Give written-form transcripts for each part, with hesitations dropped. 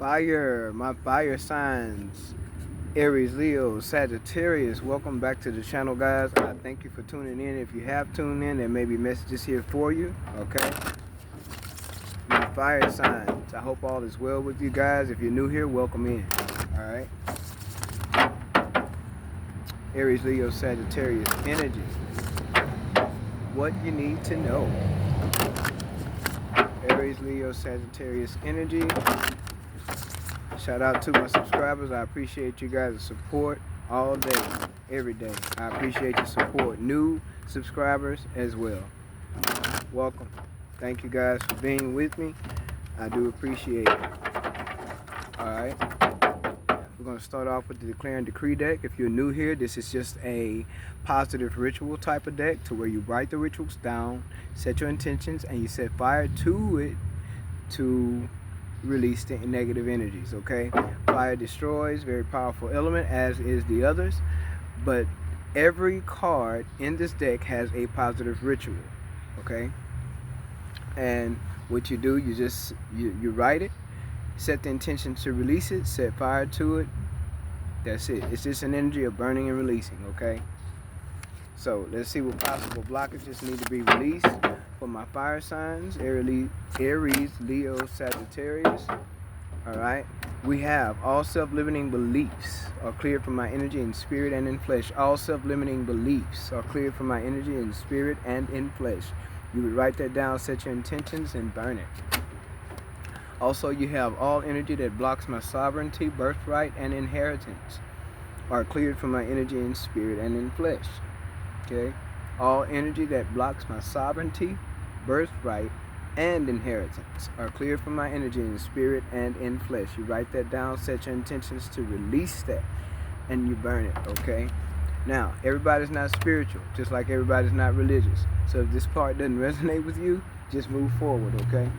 Fire, my fire signs, Aries, Leo, Sagittarius. Welcome back to the channel, guys. I thank you for tuning in. If you have tuned in, there may be messages here for you. Okay, my fire signs. I hope all is well with you guys. If you're new here, welcome in. All right, Aries, Leo, Sagittarius energy. What you need to know. Aries, Leo, Sagittarius energy. Shout out to my subscribers. I appreciate you guys' support all day, every day. I appreciate your support. New subscribers as well. Welcome. Thank you guys for being with me. I do appreciate it. Alright. We're going to start off with the Declare and Decree deck. If you're new here, this is just a positive ritual type of deck to where you write the rituals down, set your intentions, and you set fire to it to release the negative energies. Okay, fire destroys, very powerful element, as is the others, but every card in this deck has a positive ritual. Okay, and what you do, you write it, set the intention to release it, set fire to it. That's it. It's just an energy of burning and releasing. Okay, so let's see what possible blockages need to be released for my fire signs, Aries, Leo, Sagittarius. Alright, we have all self-limiting beliefs are cleared from my energy in spirit and in flesh. All self-limiting beliefs are cleared from my energy in spirit and in flesh. You would write that down, set your intentions, and burn it. Also, you have all energy that blocks my sovereignty, birthright, and inheritance are cleared from my energy in spirit and in flesh. Okay, all energy that blocks my sovereignty, birthright, and inheritance are cleared from my energy in spirit and in flesh. You write that down, set your intentions to release that, and you burn it. Okay, now everybody's not spiritual, just like everybody's not religious. So if this part doesn't resonate with you, just move forward. Okay,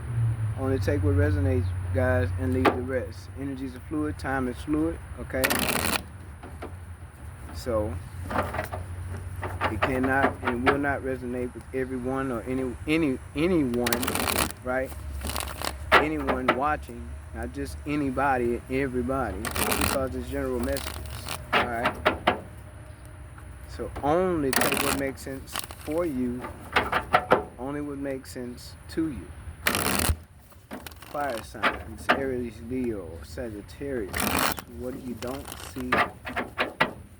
only take what resonates, guys, and leave the rest. Energies are fluid, time is fluid. Okay, so it cannot and will not resonate with everyone or anyone, right? Anyone watching, not just anybody, everybody, because it's general messages. All right. So only take what makes sense for you, only what makes sense to you. Fire signs, Aries, Leo, Sagittarius. What you don't see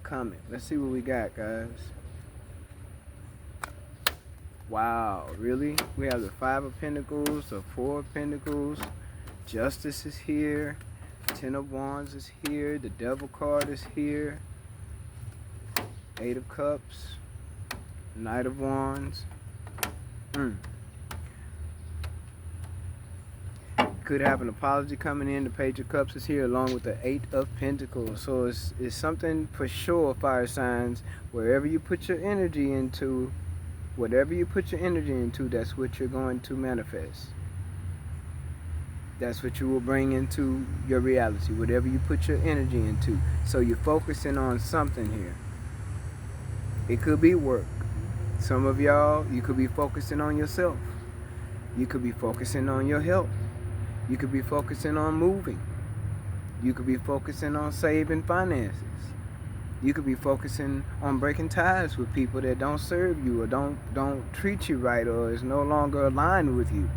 coming. Let's see what we got, guys. Wow, really? We have the Five of Pentacles, the Four of Pentacles, Justice is here, Ten of Wands is here, the Devil card is here, Eight of Cups, Knight of Wands. Could have an apology coming in. The Page of Cups is here along with the Eight of Pentacles. So it's something for sure, fire signs. Wherever you put your energy into, whatever you put your energy into, that's what you're going to manifest. That's what you will bring into your reality, whatever you put your energy into. So you're focusing on something here. It could be work. Some of y'all, you could be focusing on yourself. You could be focusing on your health. You could be focusing on moving. You could be focusing on saving finances. You could be focusing on breaking ties with people that don't serve you or don't treat you right or is no longer aligned with you.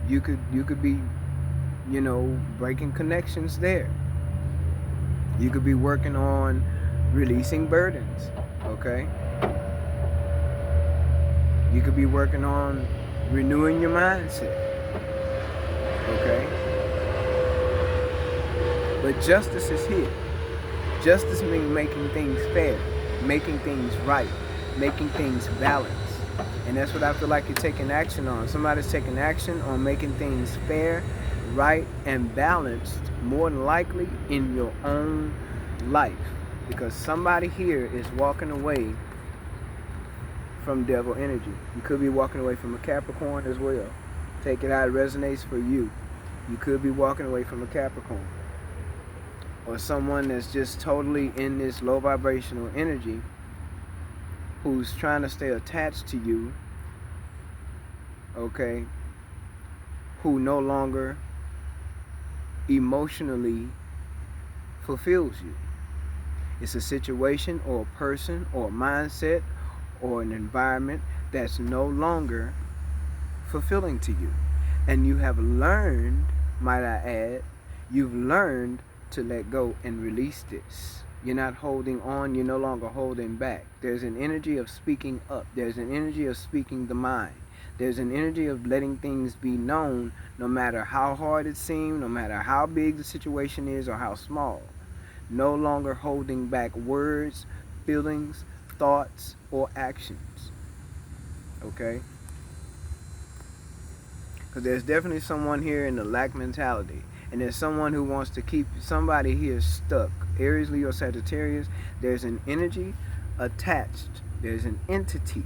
You could be, breaking connections there. You could be working on releasing burdens, okay? You could be working on renewing your mindset, okay? But justice is here. Justice means making things fair, making things right, making things balanced. And that's what I feel like you're taking action on. Somebody's taking action on making things fair, right, and balanced, more than likely in your own life. Because somebody here is walking away from devil energy. You could be walking away from a Capricorn as well. Take it how it resonates for you. You could be walking away from a Capricorn. Or someone that's just totally in this low vibrational energy who's trying to stay attached to you, okay, who no longer emotionally fulfills you. It's a situation or a person or a mindset or an environment that's no longer fulfilling to you. And you have learned, might I add, you've learned to let go and release this. You're not holding on, you're no longer holding back. There's an energy of speaking up, there's an energy of speaking the mind. There's an energy of letting things be known, no matter how hard it seems, no matter how big the situation is or how small. No longer holding back words, feelings, thoughts, or actions. Okay? Because there's definitely someone here in the lack mentality. And there's someone who wants to keep somebody here stuck. Aries, Leo, Sagittarius, there's an energy attached. There's an entity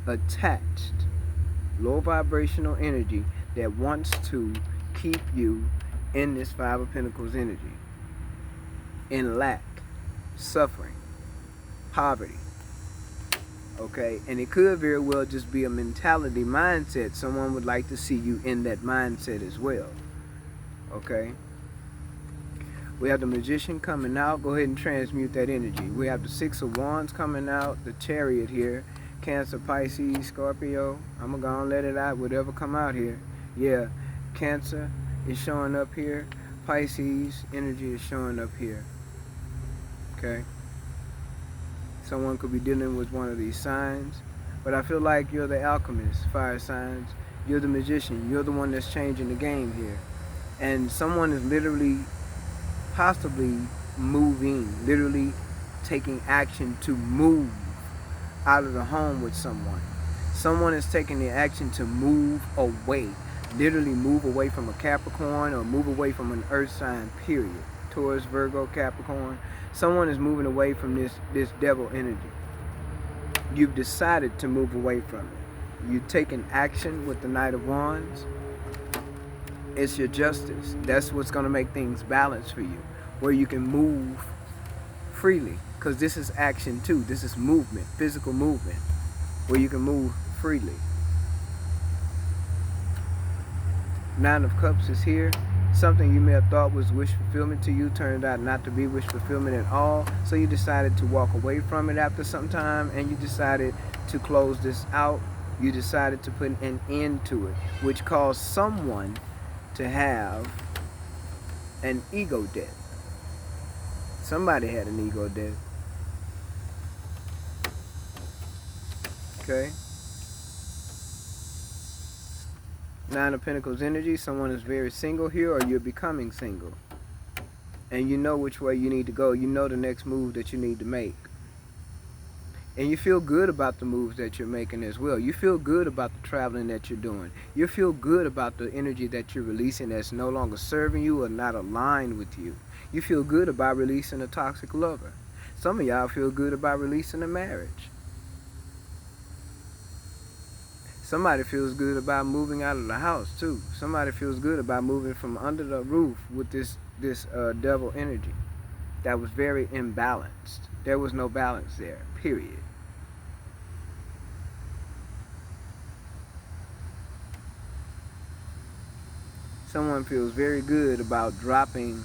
attached. Low vibrational energy that wants to keep you in this Five of Pentacles energy. In lack, suffering, poverty. Okay, and it could very well just be a mentality mindset. Someone would like to see you in that mindset as well. Okay, we have the Magician coming out. Go ahead and transmute that energy. We have the Six of Wands coming out, the Chariot here, Cancer, Pisces, Scorpio. I'm gonna go and let it out, whatever come out here. Yeah, Cancer is showing up here, Pisces energy is showing up here. Okay, someone could be dealing with one of these signs, but I feel like you're the alchemist, fire signs. You're the magician. You're the one that's changing the game here. And someone is literally, possibly moving, literally taking action to move out of the home with someone. Someone is taking the action to move away, literally move away from a Capricorn or move away from an earth sign, period. Taurus, Virgo, Capricorn. Someone is moving away from this devil energy. You've decided to move away from it. You've taken action with the Knight of Wands. It's your justice. That's what's going to make things balance for you, where you can move freely. Because this is action too. This is movement, physical movement, where you can move freely. Nine of Cups is here. Something you may have thought was wish fulfillment to you turned out not to be wish fulfillment at all. So you decided to walk away from it after some time, and you decided to close this out. You decided to put an end to it, which caused someone to have an ego death. Somebody had an ego death. Okay. Nine of Pentacles energy. Someone is very single here, or you're becoming single. And you know which way you need to go. You know the next move that you need to make. And you feel good about the moves that you're making as well. You feel good about the traveling that you're doing. You feel good about the energy that you're releasing that's no longer serving you or not aligned with you. You feel good about releasing a toxic lover. Some of y'all feel good about releasing a marriage. Somebody feels good about moving out of the house too. Somebody feels good about moving from under the roof with this devil energy that was very imbalanced. There was no balance there, period. Someone feels very good about dropping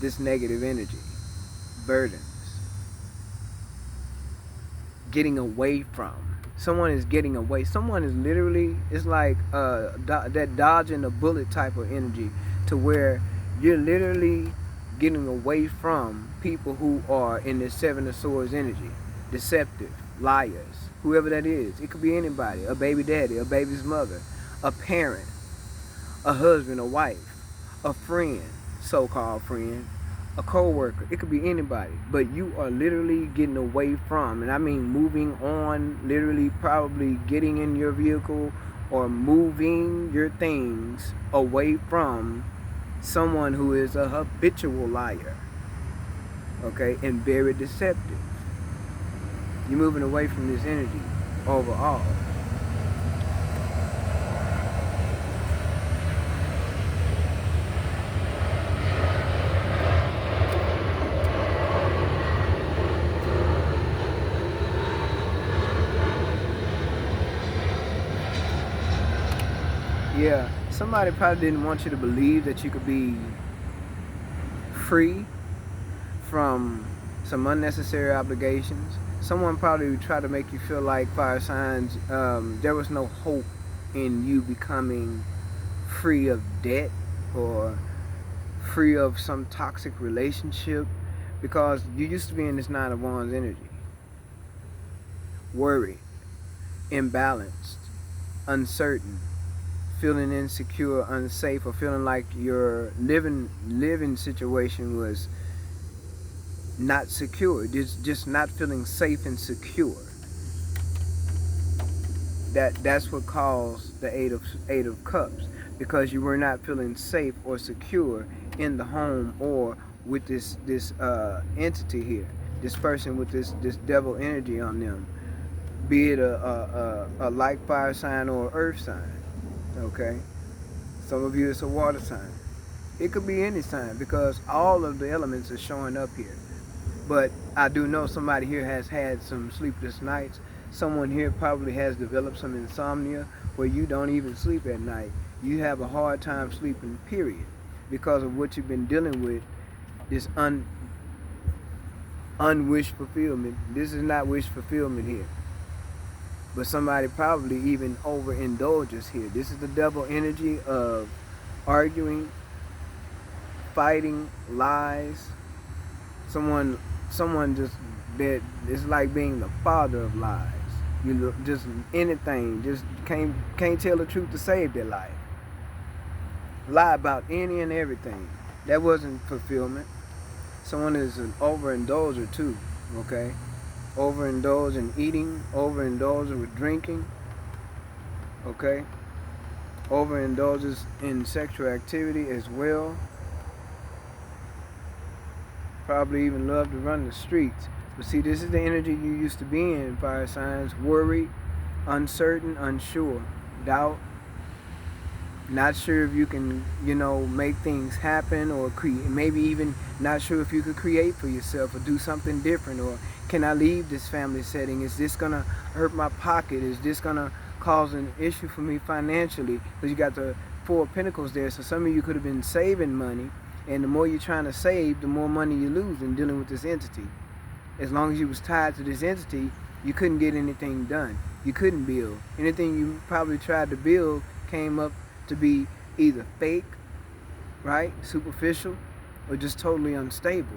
this negative energy, burdens, getting away from. Someone is getting away. Someone is literally, it's like that dodging a bullet type of energy, to where you're literally getting away from people who are in the Seven of Swords energy, deceptive, liars, whoever that is. It could be anybody, a baby daddy, a baby's mother, a parent, a husband, a wife, a friend, so-called friend, a co-worker. It could be anybody, but you are literally getting away from, and I mean moving on, literally probably getting in your vehicle or moving your things away from someone who is a habitual liar, okay, and very deceptive. You're moving away from this energy overall. Yeah, somebody probably didn't want you to believe that you could be free from some unnecessary obligations. Someone probably tried to make you feel like, fire signs, there was no hope in you becoming free of debt or free of some toxic relationship, because you used to be in this Nine of Wands energy. Worried, imbalanced, uncertain, feeling insecure, unsafe, or feeling like your living situation was not secure, just not feeling safe and secure. That's what caused the eight of cups, because you were not feeling safe or secure in the home or with this entity here, this person with this devil energy on them, be it a like fire sign or earth sign. Okay, some of you it's a water sign. It could be any sign, because all of the elements are showing up here. But I do know somebody here has had some sleepless nights. Someone here probably has developed some insomnia where you don't even sleep at night. You have a hard time sleeping, period, because of what you've been dealing with, this unwished fulfillment. This is not wish fulfillment here. But somebody probably even overindulges here. This is the devil energy of arguing, fighting, lies. Someone just, that it's like being the father of lies. You just anything, just can't tell the truth to save their life. Lie about any and everything. That wasn't fulfillment. Someone is an overindulger too. Okay, overindulge in eating, overindulge with drinking. Okay, overindulges in sexual activity as well. Probably even love to run the streets. But see, this is the energy you used to be in, fire signs. Worried, uncertain, unsure, doubt, not sure if you can, make things happen, or create, maybe even not sure if you could create for yourself or do something different, or can I leave this family setting? Is this gonna hurt my pocket? Is this gonna cause an issue for me financially? Because you got the Four of Pentacles there, so some of you could have been saving money, and the more you're trying to save, the more money you lose in dealing with this entity. As long as you was tied to this entity, you couldn't get anything done. You couldn't build. Anything you probably tried to build came up to be either fake, right, superficial, or just totally unstable.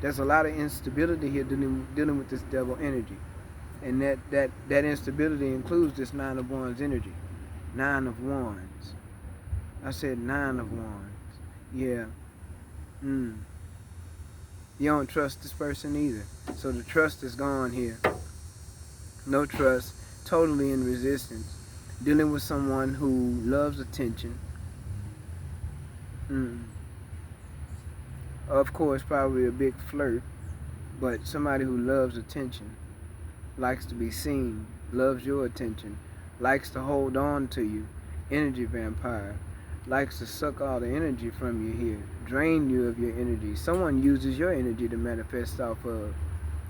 There's a lot of instability here dealing with this devil energy. And that instability includes this Nine of Wands energy. Nine of Wands. I said Nine of Wands. Yeah. You don't trust this person either. So the trust is gone here. No trust. Totally in resistance. Dealing with someone who loves attention. Of course, probably a big flirt. But somebody who loves attention. Likes to be seen. Loves your attention. Likes to hold on to you. Energy vampire. Likes to suck all the energy from you here, drain you of your energy. Someone uses your energy to manifest off of.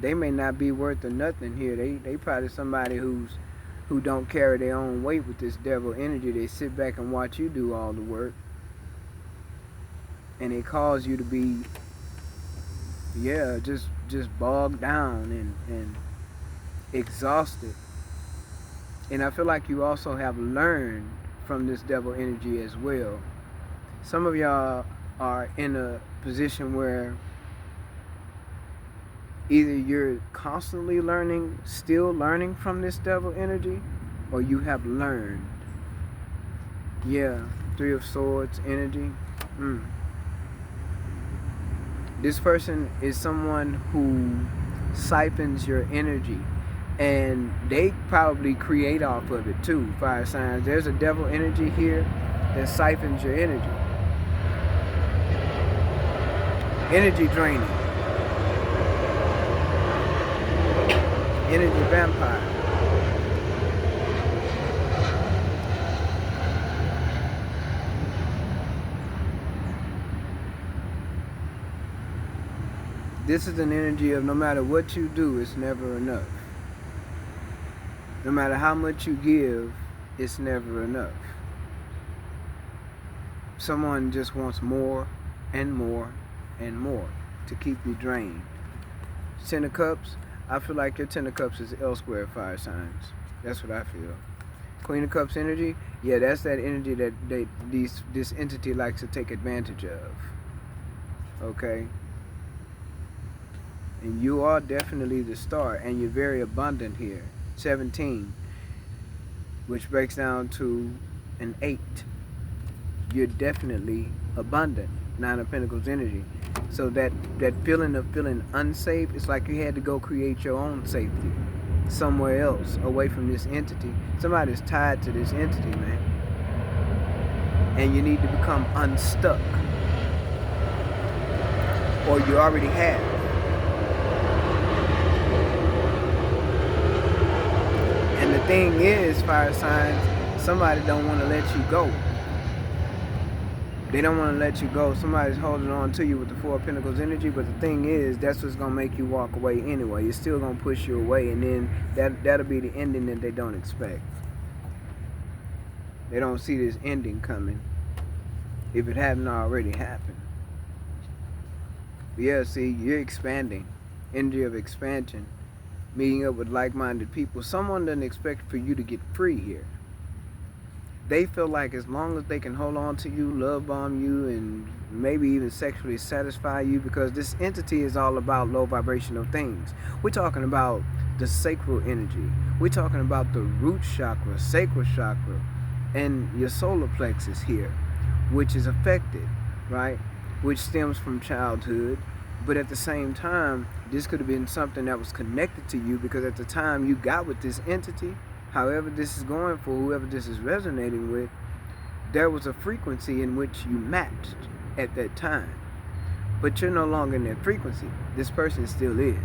They may not be worth of nothing here. They probably somebody who don't carry their own weight with this devil energy. They sit back and watch you do all the work, and it cause you to be, just bogged down and exhausted. And I feel like you also have learned from this devil energy as well. Some of y'all are in a position where either you're constantly learning, still learning from this devil energy, or you have learned. Yeah, Three of Swords energy. This person is someone who siphons your energy, and they probably create off of it too, fire signs. There's a devil energy here that siphons your energy. Energy draining. Energy vampire. This is an energy of no matter what you do, it's never enough. No matter how much you give, it's never enough. Someone just wants more and more and more to keep you drained. Ten of Cups, I feel like your Ten of Cups is elsewhere, fire signs. That's what I feel. Queen of Cups energy, yeah, that's that energy that this entity likes to take advantage of. Okay? And you are definitely the star, and you're very abundant here. 17, which breaks down to an 8. You're definitely abundant. 9 of Pentacles energy. So that feeling of feeling unsafe, it's like you had to go create your own safety somewhere else, away from this entity. Somebody's tied to this entity, man. And you need to become unstuck. Or you already have. And the thing is, fire signs, somebody don't want to let you go. They don't want to let you go. Somebody's holding on to you with the 4 of Pentacles energy, but the thing is, that's what's going to make you walk away anyway. It's still going to push you away, and then that'll be the ending that they don't expect. They don't see this ending coming if it hadn't already happened. But yeah, see, you're expanding. Energy of expansion. Meeting up with like-minded people. Someone doesn't expect for you to get free here. They feel like as long as they can hold on to you, love bomb you, and maybe even sexually satisfy you, because this entity is all about low vibrational things. We're talking about the sacral energy. We're talking about the root chakra, sacral chakra, and your solar plexus here, which is affected, right? Which stems from childhood. But at the same time, this could have been something that was connected to you, because at the time you got with this entity, however this is going for, whoever this is resonating with, there was a frequency in which you matched at that time. But you're no longer in that frequency. This person still is.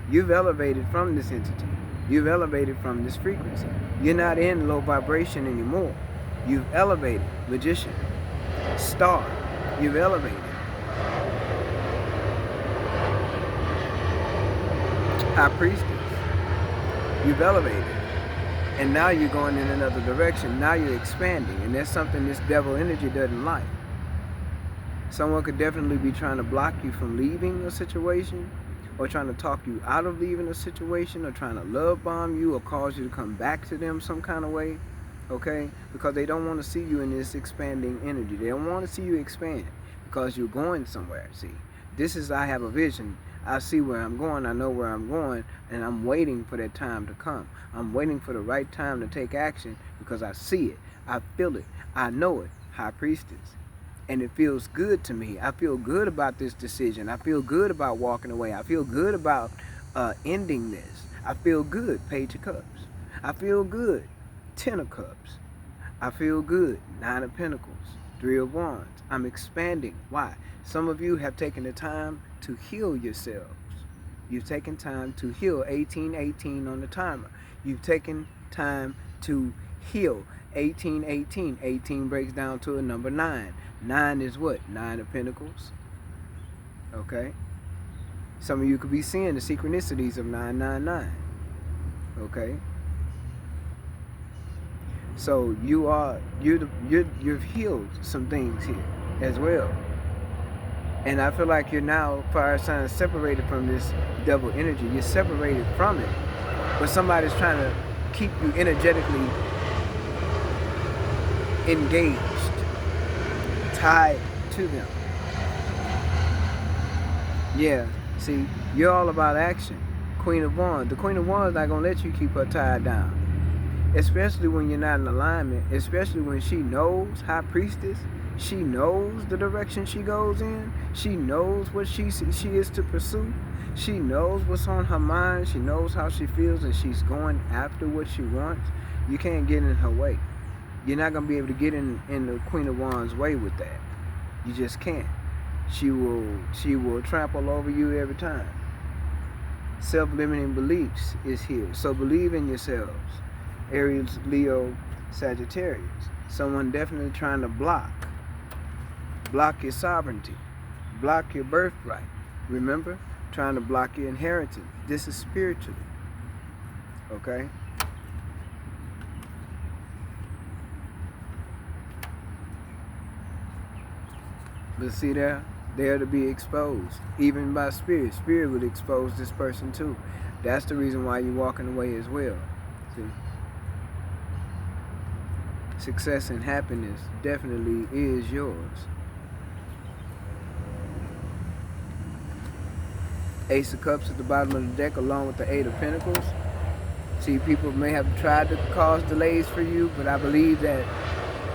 You've elevated from this entity. You've elevated from this frequency. You're not in low vibration anymore. You've elevated. Magician. Star. You've elevated. High Priestess. You've elevated. And now you're going in another direction. Now you're expanding. And that's something this devil energy doesn't like. Someone could definitely be trying to block you from leaving a situation, or trying to talk you out of leaving a situation, or trying to love bomb you, or cause you to come back to them some kind of way. Okay? Because they don't want to see you in this expanding energy. They don't want to see you expand because you're going somewhere. See, this is, I have a vision. I see where I'm going, I know where I'm going, and I'm waiting for that time to come. I'm waiting for the right time to take action, because I see it, I feel it, I know it. High Priestess. And it feels good to me. I feel good about this decision. I feel good about walking away. I feel good about ending this. I feel good. Page of Cups. I feel good. 10 of Cups. I feel good. 9 of Pentacles. 3 of Wands. I'm expanding. Why? Some of you have taken the time to heal yourselves. You've taken time to heal. 1818 on the timer. You've taken time to heal. 1818. 18 breaks down to a number 9. 9 is what? 9 of Pentacles. Okay? Some of you could be seeing the synchronicities of 999. Okay? So you've healed some things here as well. And I feel like you're now, fire signs, separated from this devil energy. You're separated from it. But somebody's trying to keep you energetically engaged, tied to them. Yeah, see, you're all about action. Queen of Wands. The Queen of Wands not going to let you keep her tied down. Especially when you're not in alignment. Especially when she knows, High Priestess, she knows the direction she goes in. She knows what she is to pursue. She knows what's on her mind. She knows how she feels, and she's going after what she wants. You can't get in her way. You're not going to be able to get in the Queen of Wands' way with that. You just can't. She will trample over you every time. Self-limiting beliefs is here. So believe in yourselves. Aries, Leo, Sagittarius. Someone definitely trying to block your sovereignty, block your birthright. Remember, trying to block your inheritance. This is spiritually. Okay? But see, they're to be exposed, even by spirit. Spirit would expose this person too. That's the reason why you're walking away as well. See? Success and happiness definitely is yours. Ace of Cups at the bottom of the deck along with the Eight of Pentacles. See, people may have tried to cause delays for you, but I believe that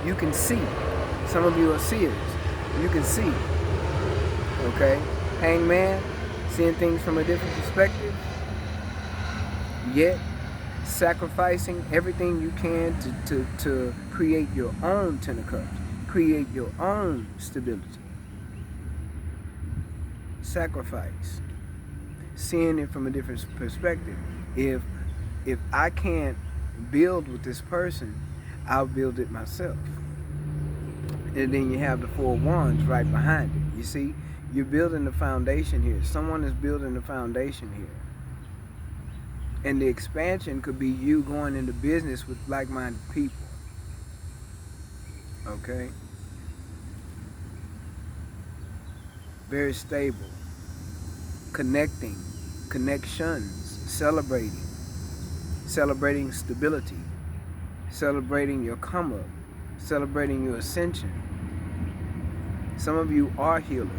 you can see. Some of you are seers. You can see. Okay? Hangman, seeing things from a different perspective. Yet, sacrificing everything you can to create your own Ten of Cups. Create your own stability. Sacrifice. Seeing it from a different perspective. If I can't build with this person, I'll build it myself. And then you have the Four of Wands right behind it. You see, you're building the foundation here. Someone is building the foundation here. And the expansion could be you going into business with like-minded people. Okay? Very stable. Connecting. Connections. Celebrating. Celebrating stability. Celebrating your come up. Celebrating your ascension. Some of you are healers.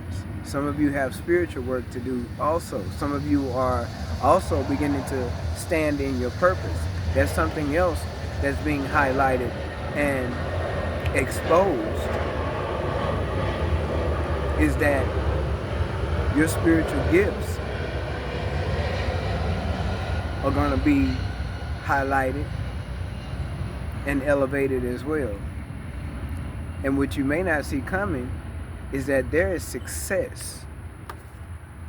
Some of you have spiritual work to do also. Some of you are also beginning to stand in your purpose. That's something else that's being highlighted and exposed, is that your spiritual gifts are going to be highlighted and elevated as well. And what you may not see coming is that there is success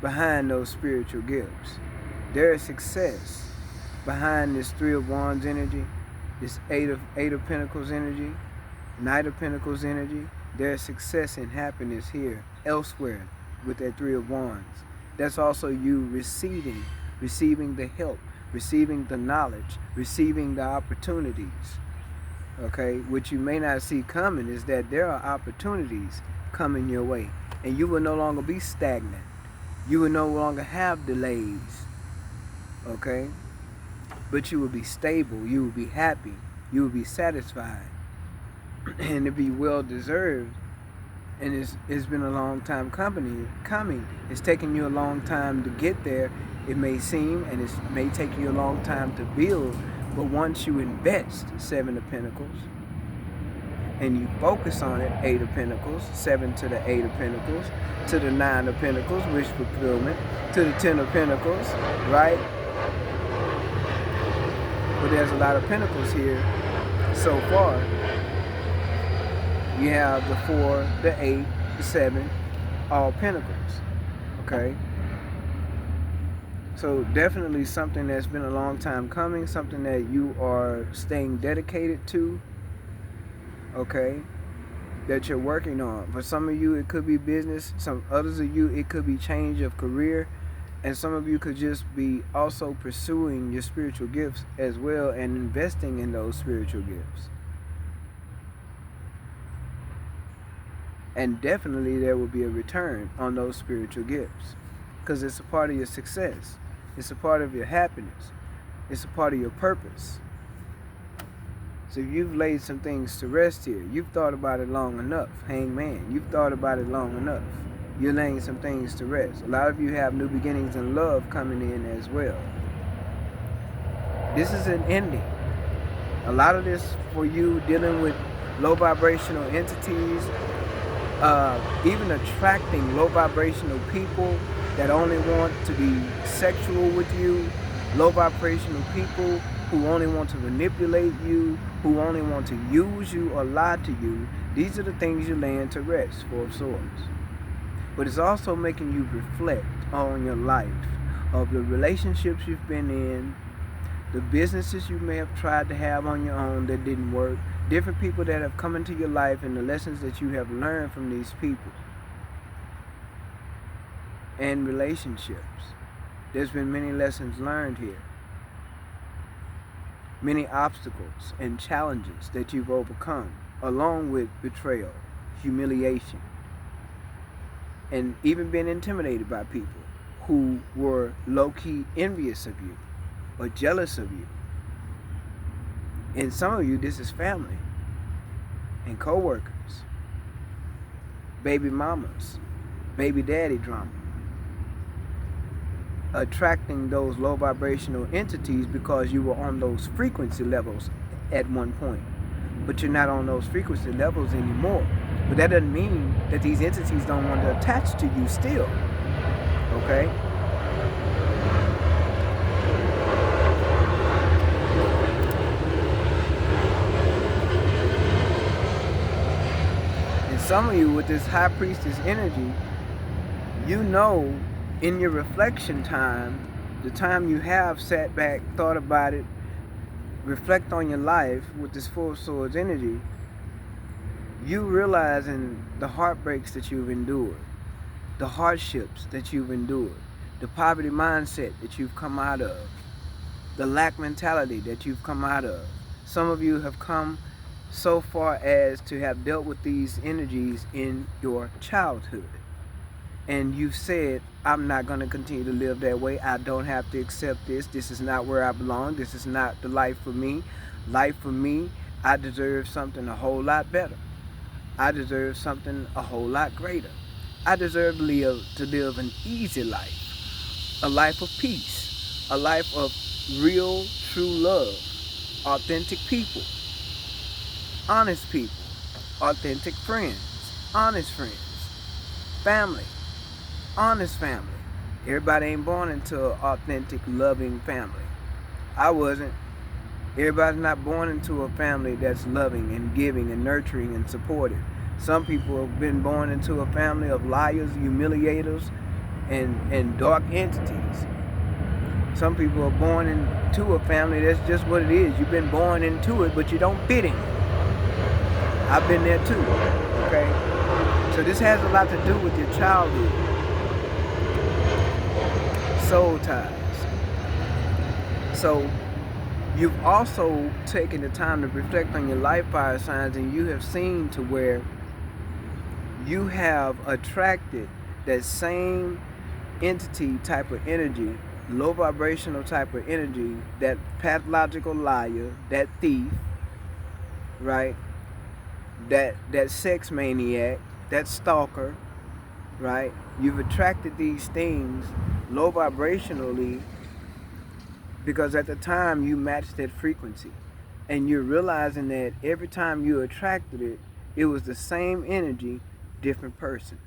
behind those spiritual gifts. There is success behind this Three of Wands energy, this Eight of Pentacles energy, Knight of Pentacles energy. There is success and happiness here, elsewhere, with that Three of Wands. That's also you receiving the help, receiving the knowledge, receiving the opportunities. Okay, what you may not see coming is that there are opportunities coming your way, and you will no longer be stagnant. You will no longer have delays. Okay, but you will be stable. You will be happy. You will be satisfied, and it'll be well deserved. And it's been a long time coming. It's taken you a long time to get there. It may seem, and it may take you a long time to build. But once you invest, Seven of Pentacles, and you focus on it, Eight of Pentacles, 7 to the Eight of Pentacles, to the Nine of Pentacles, wish fulfillment, to the 10 of Pentacles, right? But there's a lot of Pentacles here so far. You have the 4, the 8, the 7, all Pentacles, okay? So definitely something that's been a long time coming, something that you are staying dedicated to, okay, that you're working on. For some of you, it could be business. Some others of you, it could be change of career. And some of you could just be also pursuing your spiritual gifts as well and investing in those spiritual gifts. And definitely there will be a return on those spiritual gifts, because it's a part of your success. It's a part of your happiness. It's a part of your purpose. So you've laid some things to rest here. You've thought about it long enough, Hangman. You've thought about it long enough. You're laying some things to rest. A lot of you have new beginnings in love coming in as well. This is an ending. A lot of this for you dealing with low vibrational entities, even attracting low vibrational people that only want to be sexual with you, low vibrational people who only want to manipulate you, who only want to use you or lie to you. These are the things you're laying to rest, Four of Swords. But it's also making you reflect on your life, of the relationships you've been in, the businesses you may have tried to have on your own that didn't work, different people that have come into your life and the lessons that you have learned from these people. And relationships. There's been many lessons learned here. Many obstacles and challenges that you've overcome, along with betrayal, humiliation. and even been intimidated by people who were low-key envious of you or jealous of you. And some of you, this is family and co-workers, baby mamas, baby daddy drama, attracting those low vibrational entities because you were on those frequency levels at one point, but you're not on those frequency levels anymore. But that doesn't mean that these entities don't want to attach to you still, okay? And some of you with this high priestess energy, you know in your reflection time, the time you have sat back, thought about it, reflect on your life with this Four of Swords energy, you realizing the heartbreaks that you've endured, the hardships that you've endured, the poverty mindset that you've come out of, the lack mentality that you've come out of. Some of you have come so far as to have dealt with these energies in your childhood. And you've said, I'm not going to continue to live that way. I don't have to accept this. This is not where I belong. This is not the life for me. Life for me, I deserve something a whole lot better. I deserve something a whole lot greater. I deserve to live an easy life, a life of peace, a life of real, true love, authentic people, honest people, authentic friends, honest friends, family, honest family. Everybody ain't born into an authentic, loving family. I wasn't. Everybody's not born into a family that's loving and giving and nurturing and supportive. Some people have been born into a family of liars, humiliators, and dark entities. Some people are born into a family that's just what it is. You've been born into it, but you don't fit in it. I've been there too, okay? So this has a lot to do with your childhood. Soul ties. So you've also taken the time to reflect on your life fire signs, and you have seen to where you have attracted that same entity type of energy, low vibrational type of energy, that pathological liar, that thief, right? That sex maniac, that stalker, right? You've attracted these things low vibrationally because at the time you matched that frequency, and you're realizing that every time you attracted it, it was the same energy, different person.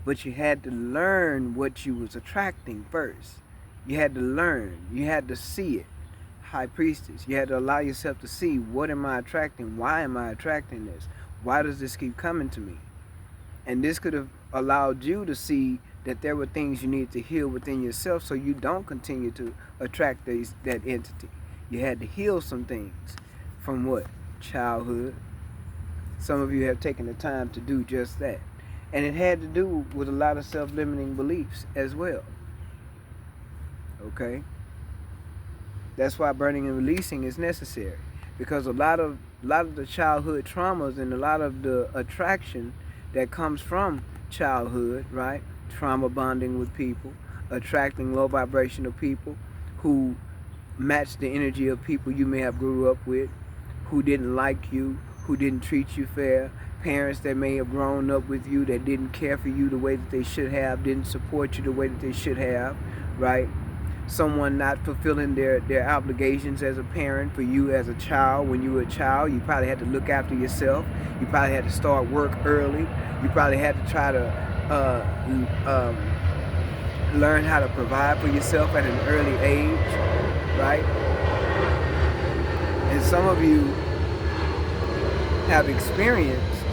But you had to learn what you was attracting first. You had to learn. You had to see it. High Priestess, you had to allow yourself to see, what am I attracting? Why am I attracting this? Why does this keep coming to me? And this could have allowed you to see that there were things you need to heal within yourself so you don't continue to attract that entity. You had to heal some things from what? Childhood. Some of you have taken the time to do just that. And it had to do with a lot of self-limiting beliefs as well. Okay? That's why burning and releasing is necessary. Because a lot of the childhood traumas and a lot of the attraction that comes from childhood, right? Trauma bonding with people, attracting low vibrational people who match the energy of people you may have grew up with, who didn't like you, who didn't treat you fair, parents that may have grown up with you that didn't care for you the way that they should have, didn't support you the way that they should have, right? Someone not fulfilling their obligations as a parent for you as a child. When you were a child, you probably had to look after yourself. You probably had to start work early. You probably had to try to learn how to provide for yourself at an early age, right? And some of you have experienced,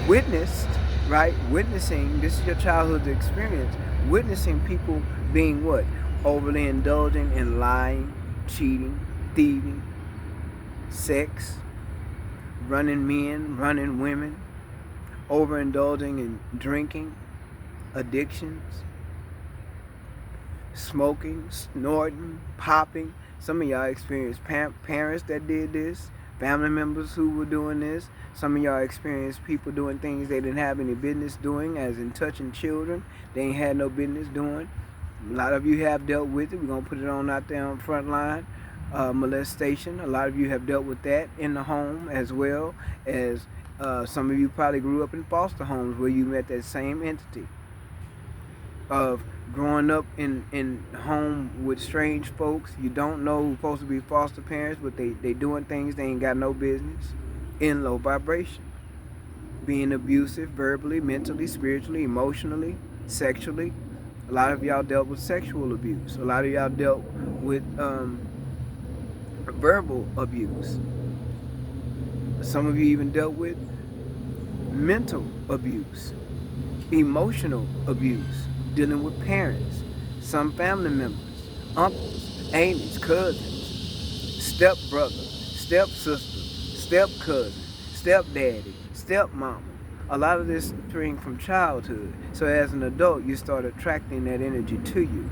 witnessed, right? Witnessing, this is your childhood experience, witnessing people being what? Overly indulging in lying, cheating, thieving, sex, running men, running women, overindulging in drinking, addictions, smoking, snorting, popping. Some of y'all experienced parents that did this, family members who were doing this. Some of y'all experienced people doing things they didn't have any business doing, as in touching children they ain't had no business doing. A lot of you have dealt with it. We're going to put it on out there on the front line. Molestation. A lot of you have dealt with that in the home, as well as some of you probably grew up in foster homes where you met that same entity of growing up in home with strange folks. You don't know who's supposed to be foster parents, but they doing things they ain't got no business, in low vibration, being abusive verbally, mentally, spiritually, emotionally, sexually. A lot of y'all dealt with sexual abuse. A lot of y'all dealt with verbal abuse. Some of you even dealt with mental abuse, emotional abuse, dealing with parents, some family members, uncles, aunts, cousins, stepbrother, stepsister, stepcousin, stepdaddy, stepmama. A lot of this springs from childhood. So as an adult, you start attracting that energy to you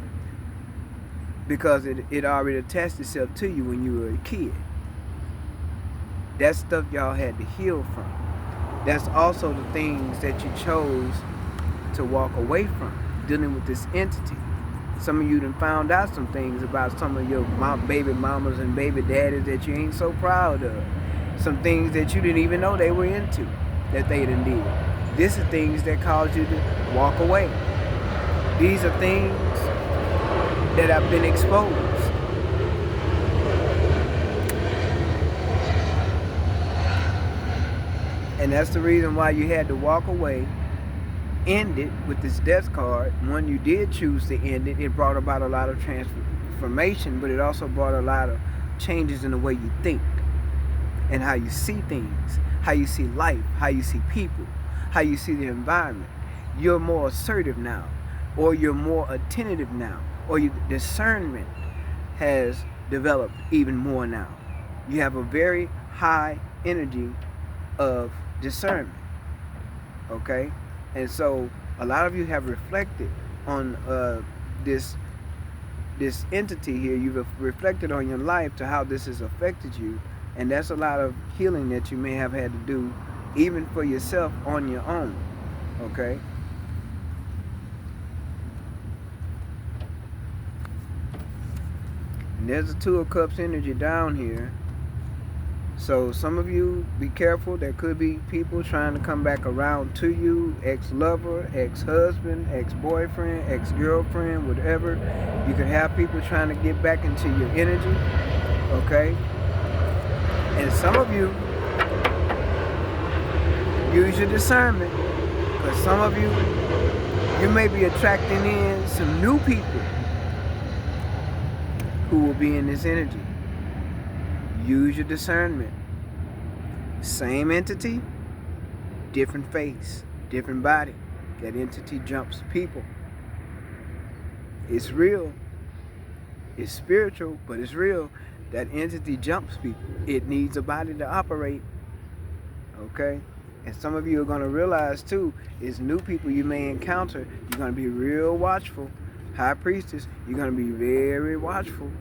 because it already attached itself to you when you were a kid. That stuff y'all had to heal from. That's also the things that you chose to walk away from, dealing with this entity. Some of you done found out some things about some of your baby mamas and baby daddies that you ain't so proud of. Some things that you didn't even know they were into, that they done did. This is things that caused you to walk away. These are things that have been exposed. And that's the reason why you had to walk away, end it with this death card. When you did choose to end it, it brought about a lot of transformation, but it also brought a lot of changes in the way you think and how you see things, how you see life, how you see people, how you see the environment. You're more assertive now, or you're more attentive now, or your discernment has developed even more now. You have a very high energy of discernment, okay? And so a lot of you have reflected on this entity here. You've reflected on your life to how this has affected you, and that's a lot of healing that you may have had to do even for yourself on your own, okay? And there's a Two of Cups energy down here. So some of you, be careful. There could be people trying to come back around to you, ex-lover, ex-husband, ex-boyfriend, ex-girlfriend, whatever. You could have people trying to get back into your energy, okay? And some of you, use your discernment, because some of you, you may be attracting in some new people who will be in this energy. Use your discernment. Same entity, different face, different body. That entity jumps people. It's real. It's spiritual, but it's real. That entity jumps people. It needs a body to operate. Okay? And some of you are going to realize too, is new people you may encounter, you're going to be real watchful. High Priestess, you're going to be very watchful.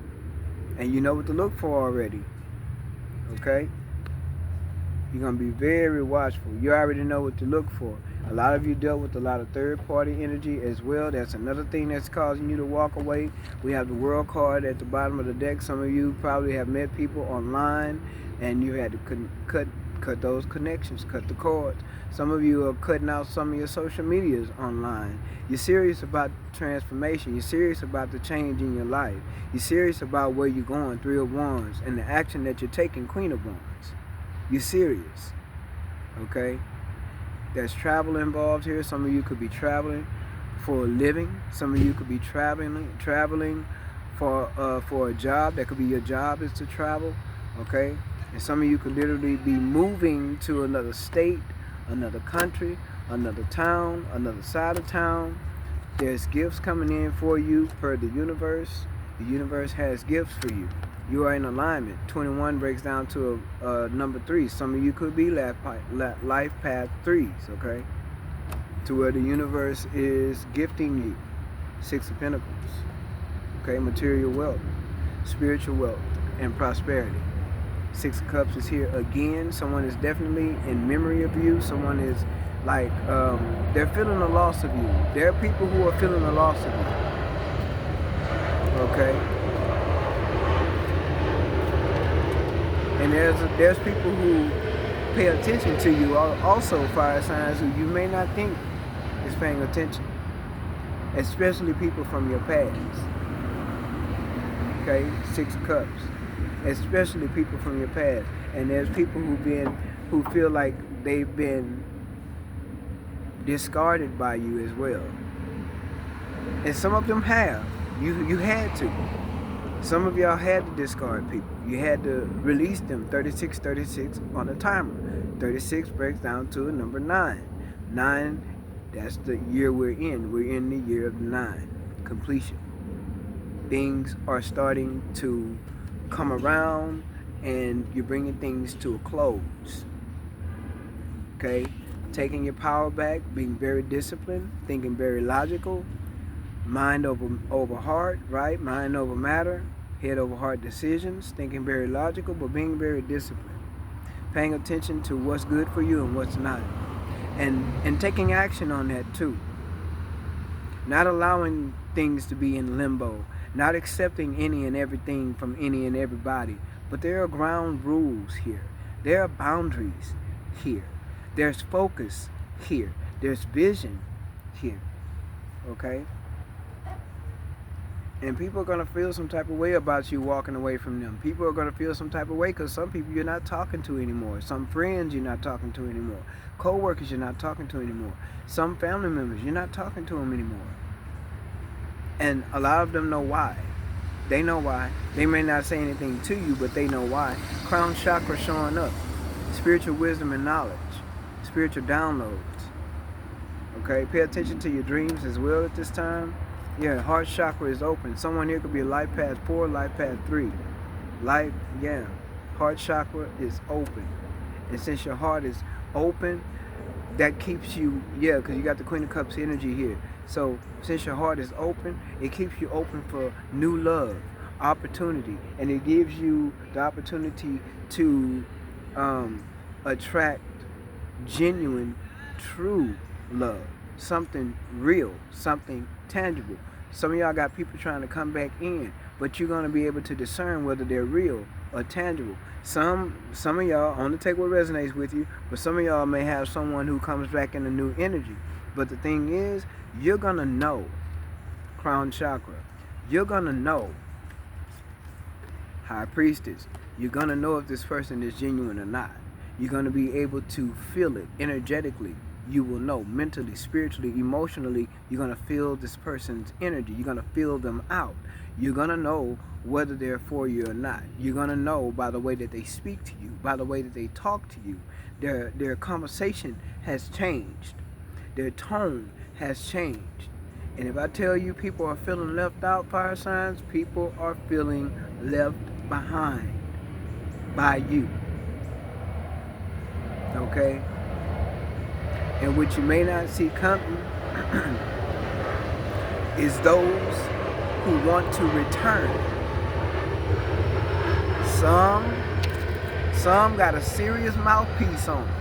And you know what to look for already. Okay? You're going to be very watchful. You already know what to look for. A lot of you dealt with a lot of third-party energy as well. That's another thing that's causing you to walk away. We have the World card at the bottom of the deck. Some of you probably have met people online, and you had to cut those connections, cut the cords. Some of you are cutting out some of your social medias online. You're serious about transformation. You're serious about the change in your life. You're serious about where you're going, Three of Wands, and the action that you're taking, Queen of Wands. You're serious, okay? There's travel involved here. Some of you could be traveling for a living. Some of you could be traveling for a job. That could be your job is to travel, okay? And some of you could literally be moving to another state, another country, another town, another side of town. There's gifts coming in for you per the universe. The universe has gifts for you. You are in alignment. 21 breaks down to a number 3. Some of you could be life path 3s, okay? To where the universe is gifting you. 6 of Pentacles, okay? Material wealth, spiritual wealth, and prosperity. Six of Cups is here again. Someone is definitely in memory of you. Someone is like, they're feeling the loss of you. There are people who are feeling the loss of you. Okay? And there's people who pay attention to you, also fire signs who you may not think is paying attention. Especially people from your past. Okay? Six of Cups. Especially people from your past. And there's people who feel like they've been discarded by you as well. And some of them have. You had to. Some of y'all had to discard people. You had to release them. 36, 36 on a timer. 36 breaks down to a number 9. 9, that's the year we're in. We're in the year of 9. Completion. Things are starting to come around and you're bringing things to a close. Okay? Taking your power back, being very disciplined, thinking very logical, mind over heart, right? Mind over matter, head over heart decisions, thinking very logical, but being very disciplined. Paying attention to what's good for you and what's not. And taking action on that too. Not allowing things to be in limbo. Not accepting any and everything from any and everybody. But there are ground rules here. There are boundaries here. There's focus here. There's vision here. Okay? And people are going to feel some type of way about you walking away from them. People are going to feel some type of way because some people you're not talking to anymore. Some friends you're not talking to anymore. Co-workers you're not talking to anymore. Some family members you're not talking to them anymore. And a lot of them know why. They know why. They may not say anything to you, but they know why. Crown chakra showing up. Spiritual wisdom and knowledge. Spiritual downloads. Okay, pay attention to your dreams as well at this time. Yeah, heart chakra is open. Someone here could be a life path 4, life path 3. Heart chakra is open. And since your heart is open, that keeps you, because you got the Queen of Cups energy here. So since your heart is open, it keeps you open for new love, opportunity. And it gives you the opportunity to attract genuine, true love. Something real, something tangible. Some of y'all got people trying to come back in, but you're going to be able to discern whether they're real or tangible. Some of y'all, only take what resonates with you, but some of y'all may have someone who comes back in a new energy. But the thing is, you're going to know, crown chakra, you're going to know, high priestess, you're going to know if this person is genuine or not. You're going to be able to feel it energetically. You will know mentally, spiritually, emotionally. You're going to feel this person's energy. You're going to feel them out. You're going to know whether they're for you or not. You're going to know by the way that they speak to you, by the way that they talk to you. Their conversation has changed. Their tone has changed. And if I tell you people are feeling left out, fire signs, people are feeling left behind by you. Okay? And what you may not see coming is those who want to return. Some got a serious mouthpiece on them.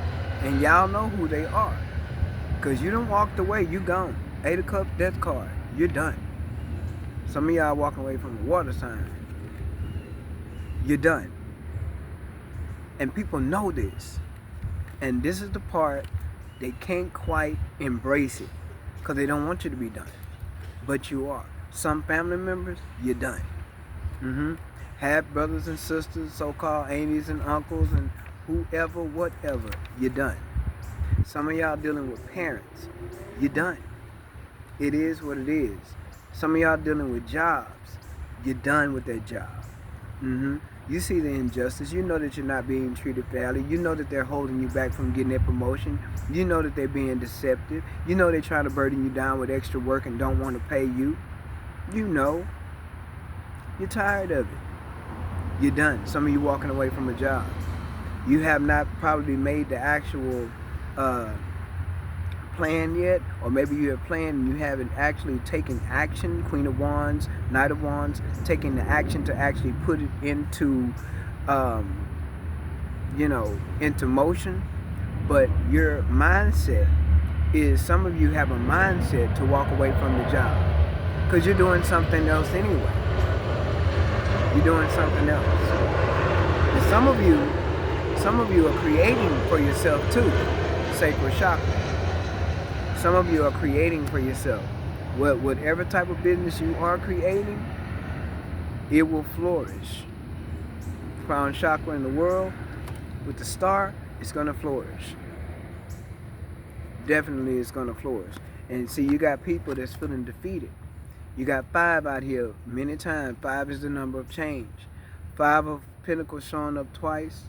And y'all know who they are. Because you done walked away, you gone. 8 of Cups, death card. You're done. Some of y'all walking away from the water sign. You're done. And people know this. And this is the part they can't quite embrace it because they don't want you to be done. But you are. Some family members, you're done. Half brothers and sisters, so-called aunties and uncles and whoever, whatever, you're done. Some of y'all dealing with parents, you're done. It is what it is. Some of y'all dealing with jobs, you're done with that job. You see the injustice. You know that you're not being treated fairly. You know that they're holding you back from getting that promotion. You know that they're being deceptive. You know they're trying to burden you down with extra work and don't want to pay you. You know. You're tired of it. You're done. Some of you walking away from a job. You have not probably made the actual plan yet, or maybe you have planned and you haven't actually taken action. Queen of Wands, Knight of Wands, taking the action to actually put it into into motion, but your mindset is, some of you have a mindset to walk away from the job because you're doing something else anyway. You're doing something else. And some of you are creating for yourself too, sacred chakra. Some of you are creating for yourself. Whatever type of business you are creating, it will flourish. Crown chakra in the world with the star, it's going to flourish. Definitely it's going to flourish. And see, you got people that's feeling defeated. You got 5 out here many times. 5 is the number of change. 5 of Pentacles showing up twice.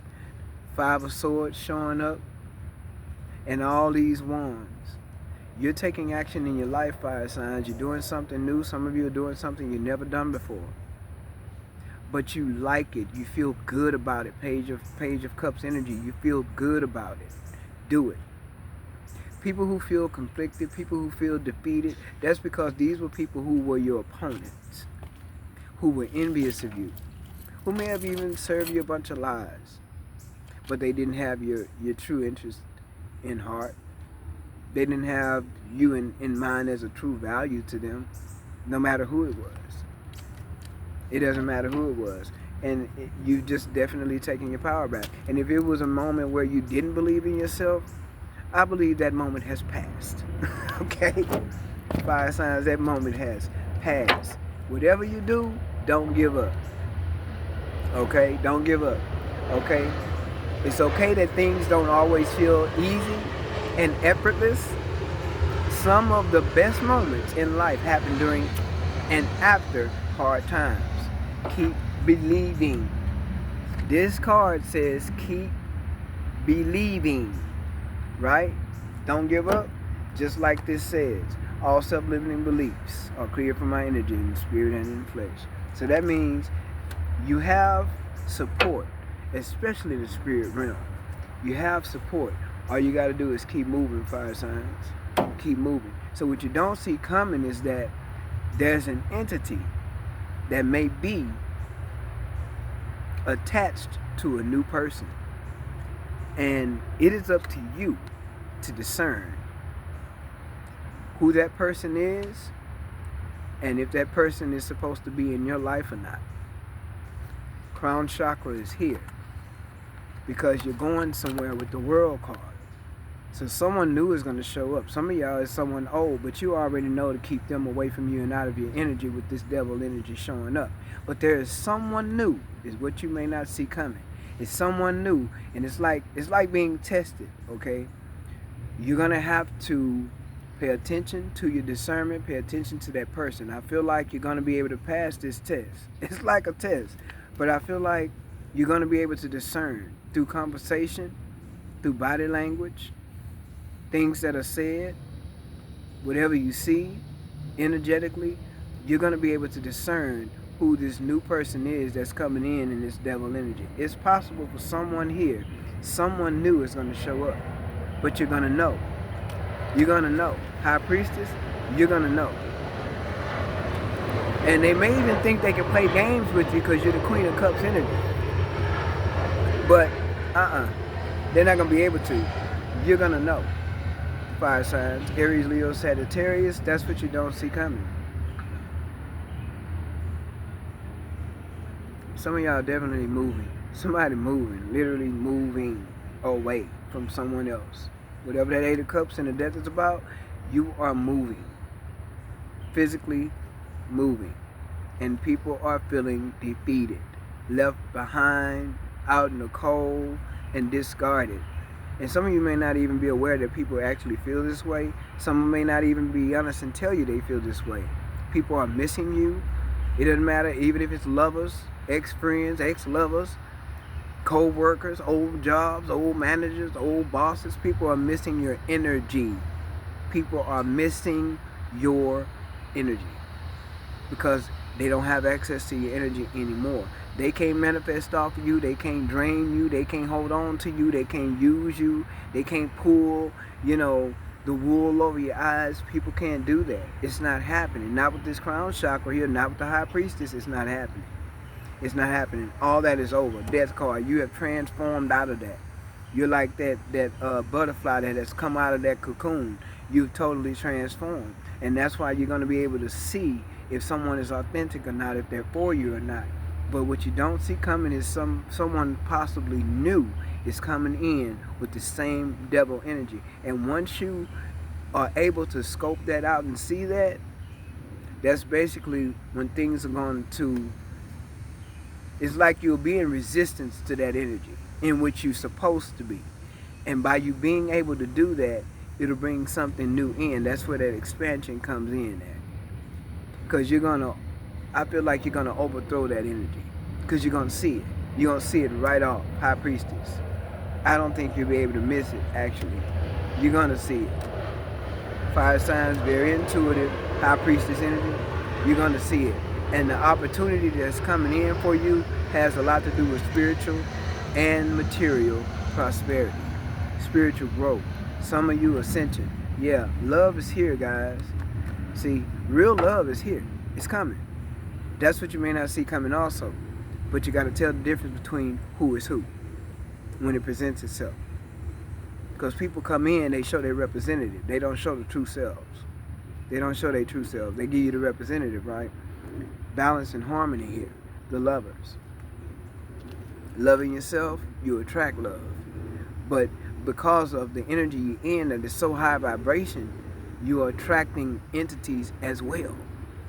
5 of Swords showing up. And all these wands. You're taking action in your life, fire signs. You're doing something new. Some of you are doing something you've never done before. But you like it. You feel good about it. Page of Cups energy. You feel good about it. Do it. People who feel conflicted, people who feel defeated, that's because these were people who were your opponents, who were envious of you, who may have even served you a bunch of lies, but they didn't have your true interest in heart. They didn't have you in mind as a true value to them, no matter who it was. It doesn't matter who it was. And you just definitely taking your power back. And if it was a moment where you didn't believe in yourself, I believe that moment has passed. Okay? Fire signs, that moment has passed. Whatever you do, don't give up. Okay? Don't give up. Okay? It's okay that things don't always feel easy and effortless. Some of the best moments in life happen during and after hard times. Keep believing. This card says keep believing. Right? Don't give up. Just like this says, all self-limiting beliefs are cleared from my energy in the spirit and in the flesh. So that means you have support, especially in the spirit realm. You have support. All you got to do is keep moving, fire signs. Keep moving. So what you don't see coming is that there's an entity that may be attached to a new person. And it is up to you to discern who that person is and if that person is supposed to be in your life or not. Crown chakra is here because you're going somewhere with the World card. So someone new is going to show up. Some of y'all is someone old, but you already know to keep them away from you and out of your energy with this devil energy showing up. But there is someone new, is what you may not see coming. It's someone new, and it's like being tested, okay? You're going to have to pay attention to your discernment, pay attention to that person. I feel like you're going to be able to pass this test. It's like a test, but I feel like you're going to be able to discern through conversation, through body language, things that are said, whatever you see energetically, you're going to be able to discern who this new person is that's coming in this devil energy. It's possible for someone here, someone new is going to show up, but you're going to know. You're going to know. High Priestess, you're going to know. And they may even think they can play games with you because you're the Queen of Cups energy. But, they're not going to be able to. You're going to know. Fire signs, Aries, Leo, Sagittarius, that's what you don't see coming. Some of y'all definitely moving. Somebody moving, literally moving away from someone else. Whatever that 8 of Cups and the Death is about, you are moving. Physically moving. And people are feeling defeated, left behind, out in the cold, and discarded. And some of you may not even be aware that people actually feel this way. Some may not even be honest and tell you they feel this way. People are missing you. It doesn't matter, even if it's lovers, ex-friends, ex-lovers, co-workers, old jobs, old managers, old bosses. People are missing your energy. People are missing your energy because they don't have access to your energy anymore. They can't manifest off of you. They can't drain you. They can't hold on to you. They can't use you. They can't pull, the wool over your eyes. People can't do that. It's not happening. Not with this crown chakra here. Not with the High Priestess. It's not happening. It's not happening. All that is over. Death card. You have transformed out of that. You're like that butterfly that has come out of that cocoon. You've totally transformed. And that's why you're going to be able to see if someone is authentic or not, if they're for you or not. But what you don't see coming is someone possibly new is coming in with the same devil energy. And once you are able to scope that out and see that, that's basically when things are going to, it's like you'll be in resistance to that energy in which you're supposed to be. And by you being able to do that, it'll bring something new in. That's where that expansion comes in at. Because I feel like you're going to overthrow that energy. Because you're going to see it. You're going to see it right off. High Priestess. I don't think you'll be able to miss it, actually. You're going to see it. Fire signs, very intuitive. High Priestess energy. You're going to see it. And the opportunity that's coming in for you has a lot to do with spiritual and material prosperity. Spiritual growth. Some of you ascension. Yeah, love is here, guys. See, real love is here. It's coming. That's what you may not see coming also. But you got to tell the difference between who is who when it presents itself. Because people come in, they show their representative. They don't show the true selves. They don't show their true selves. They give you the representative, right? Balance and harmony here. The lovers. Loving yourself, you attract love. But because of the energy you're in that is so high vibration, you are attracting entities as well.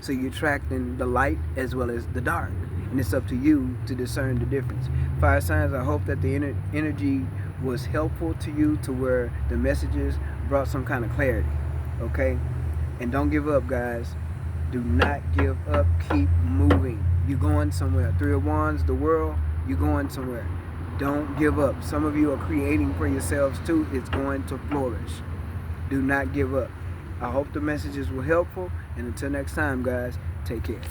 So you're attracting the light as well as the dark. And it's up to you to discern the difference. Fire signs, I hope that the energy was helpful to you to where the messages brought some kind of clarity. Okay? And don't give up, guys. Do not give up. Keep moving. You're going somewhere. Three of Wands, the world, you're going somewhere. Don't give up. Some of you are creating for yourselves too. It's going to flourish. Do not give up. I hope the messages were helpful. And until next time, guys, take care.